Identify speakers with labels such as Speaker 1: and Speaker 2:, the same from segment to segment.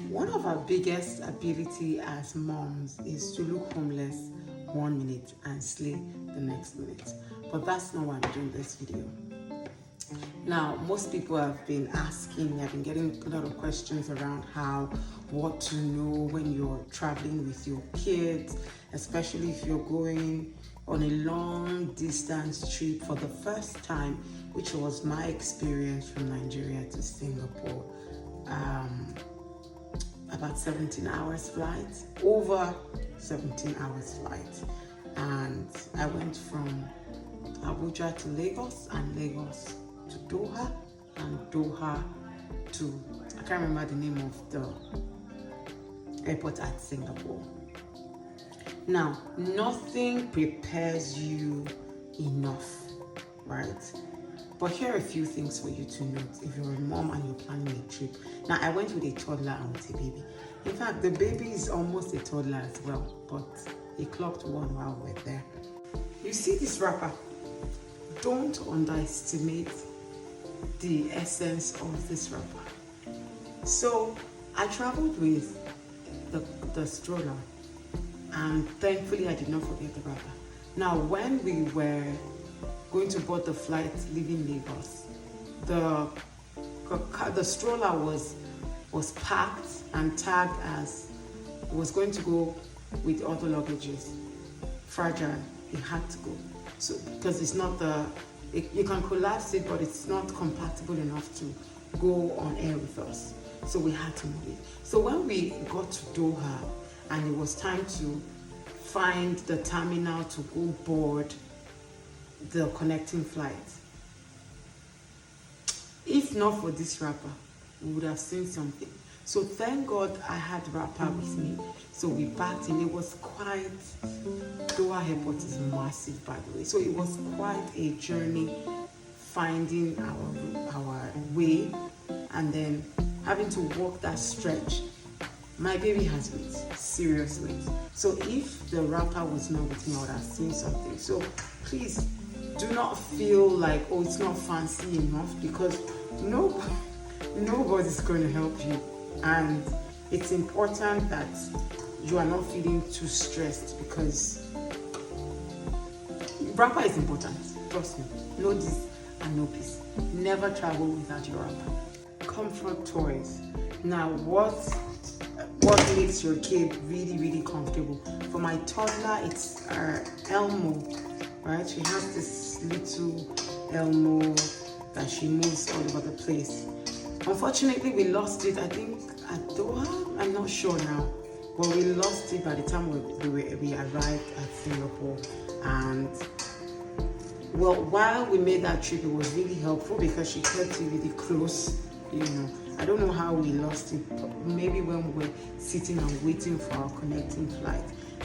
Speaker 1: One of our biggest ability as moms is to look homeless 1 minute and slay the next minute. But that's not why I'm doing this video. Now, most people have been asking, I've been getting a lot of questions around what to know when you're traveling with your kids, especially if you're going on a long distance trip for the first time, which was my experience from Nigeria to Singapore. About 17 hours flight, over 17 hours flight. And I went from Abuja to Lagos and Lagos to Doha and Doha to, I can't remember the name of the airport at Singapore. Now, nothing prepares you enough, right? But here are a few things for you to note if you're a mom and you're planning a trip. Now, I went with a toddler and with a baby. In fact, the baby is almost a toddler as well, but he clocked one while we're there. You see this wrapper? Don't underestimate the essence of this wrapper. So, I traveled with the stroller, and thankfully I did not forget the wrapper. Now, when we were going to board the flight leaving Lagos, the stroller was packed and tagged as it was going to go with other luggages. Fragile, it had to go. So because it's not you can collapse it, but it's not compatible enough to go on air with us. So we had to move it. So when we got to Doha and it was time to find the terminal to go board the connecting flight, if not for this wrapper, we would have seen something. So thank God I had wrapper with me. So we packed in. It was quite, Doha airport is massive, by the way. So it was quite a journey finding our way and then having to walk that stretch. My baby has weight, serious weight. So if the wrapper was not with me, I would have seen something. So please do not feel like, oh, it's not fancy enough, because nobody's going to help you. And it's important that you are not feeling too stressed, because wrapper is important. Trust me. Know this and know peace. Never travel without your wrapper. Comfort toys. Now, what makes your kid really, really comfortable? For my toddler, it's Elmo, right? She has this little Elmo that she moves all over the place. Unfortunately, we lost it, I think, at Doha. I'm not sure now. But we lost it by the time we arrived at Singapore. And, well, while we made that trip, it was really helpful because she kept it really close, I don't know how we lost it, but maybe when we were sitting and waiting for our connecting flight,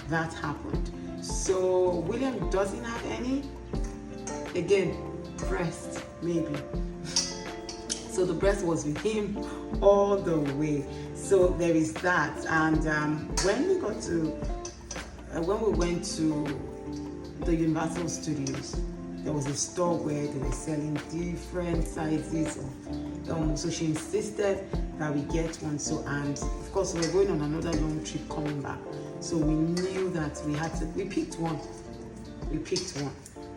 Speaker 1: that happened. So William doesn't have any. Again, breast, maybe. So the breast was with him all the way. So there is that. And when we went to the Universal Studios, there was a store where they were selling different sizes of Elmo. So she insisted that we get one. So, and of course, we were going on another long trip coming back. So we knew that we picked one.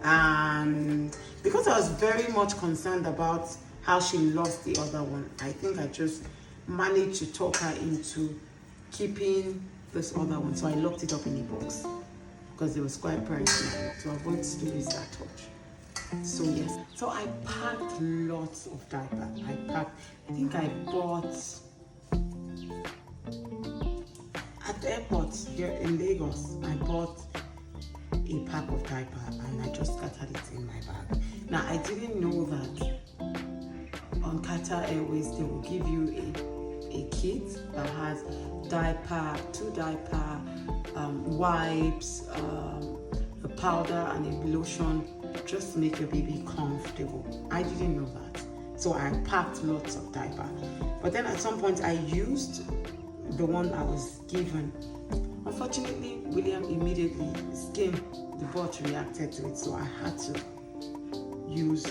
Speaker 1: And because I was very much concerned about how she lost the other one, I think I just managed to talk her into keeping this other one. So I locked it up in a box because it was quite pricey to avoid stories that touch. So yes, so I packed lots of diaper. I think I bought at the airport here in Lagos, I bought a pack of diaper and I just scattered it in my bag. Now I didn't know that on Qatar Airways they will give you a kit that has two diaper, wipes, a powder and a lotion, just to make your baby comfortable. I didn't know that. So I packed lots of diaper. But then at some point I used the one I was given. Unfortunately, William immediately, the butt reacted to it, so I had to use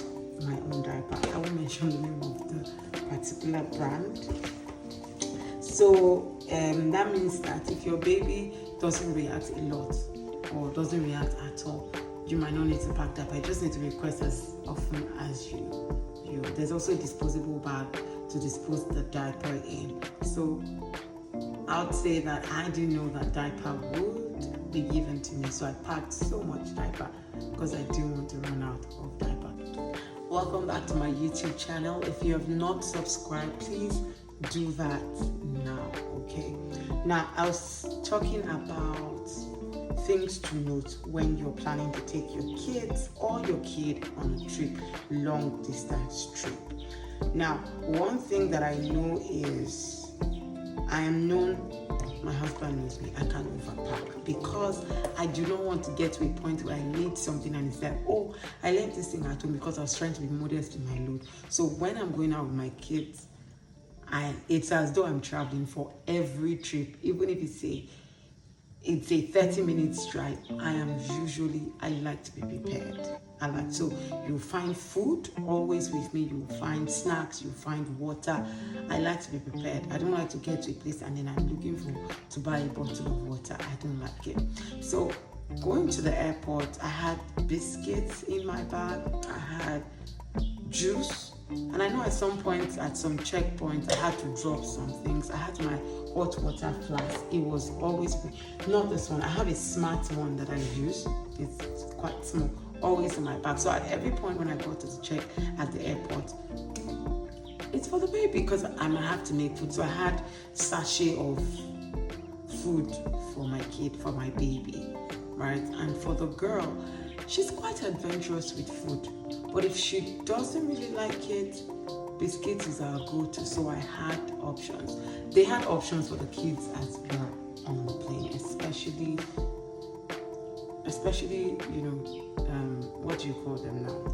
Speaker 1: my own diaper. I won't mention the name of the particular brand. So that means that if your baby doesn't react a lot or doesn't react at all, you might not need to pack diaper. You just need to request as often as you. There's also a disposable bag to dispose the diaper in. So I would say that I didn't know that diaper would be given to me, so I packed so much diaper because I didn't want to run out of diaper. Welcome back to my YouTube channel. If you have not subscribed, please do that now, okay? Now, I was talking about things to note when you're planning to take your kids or your kid on a trip, long distance trip. Now, one thing that I know is I am known, my husband knows me, I can't overpack because I do not want to get to a point where I need something and it's like, oh, I left this thing at home because I was trying to be modest in my load. So when I'm going out with my kids, it's as though I'm traveling for every trip, even if it's a 30 minutes drive. I like to be prepared. So you'll find food always with me, you'll find snacks, you'll find water. I like to be prepared. I don't like to get to a place and then I'm looking to buy a bottle of water. I don't like it. So going to the airport, I had biscuits in my bag, I had juice, and I know at some point, at some checkpoints, I had to drop some things. I had my hot water flask. It was always, not this one, I have a smart one that I use. It's quite small, always in my bag. So at every point when I go to the check at the airport, it's for the baby because I might have to make food. So I had sachet of food for my kid, for my baby, right? And for the girl, she's quite adventurous with food, but if she doesn't really like it, biscuits is our go-to. So I had options. They had options for the kids as well on the plane, especially what do you call them now?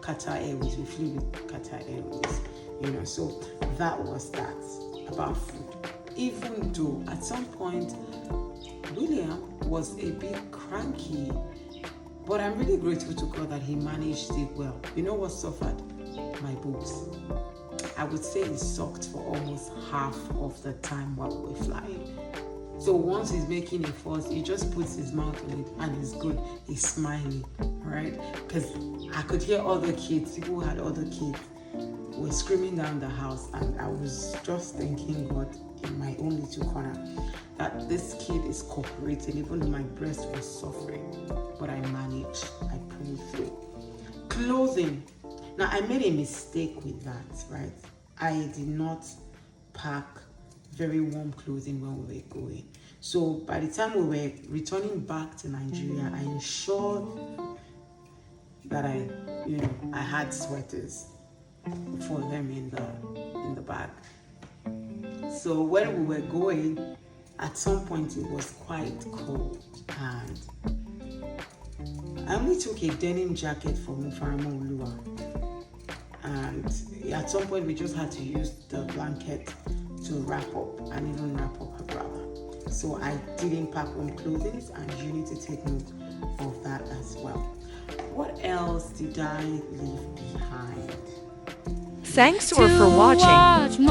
Speaker 1: Qatar Airways. We flew with Qatar Airways, so that was that about food. Even though at some point William was a bit cranky, but I'm really grateful to God that he managed it well. You know what suffered? My boobs. I would say it sucked for almost half of the time while we were flying. So once he's making a fuss, he just puts his mouth on it and he's good. He's smiling, right? Because I could hear other kids, people who had other kids, were screaming down the house, and I was just thanking God in my own little corner that this kid is cooperating, even though my breast was suffering. But I managed. I pulled through. Clothing. Now, I made a mistake with that, right? I did not pack very warm clothing when we were going. So by the time we were returning back to Nigeria, I ensured that I had sweaters for them in the bag. So when we were going, at some point it was quite cold, and I only took a denim jacket from Ufarama Oluwa, and at some point we just had to use the blanket to wrap up and even wrap up her brother. So I didn't pack warm clothing, and you need to take note of that as well. What else did I leave behind?
Speaker 2: Thanks for watching.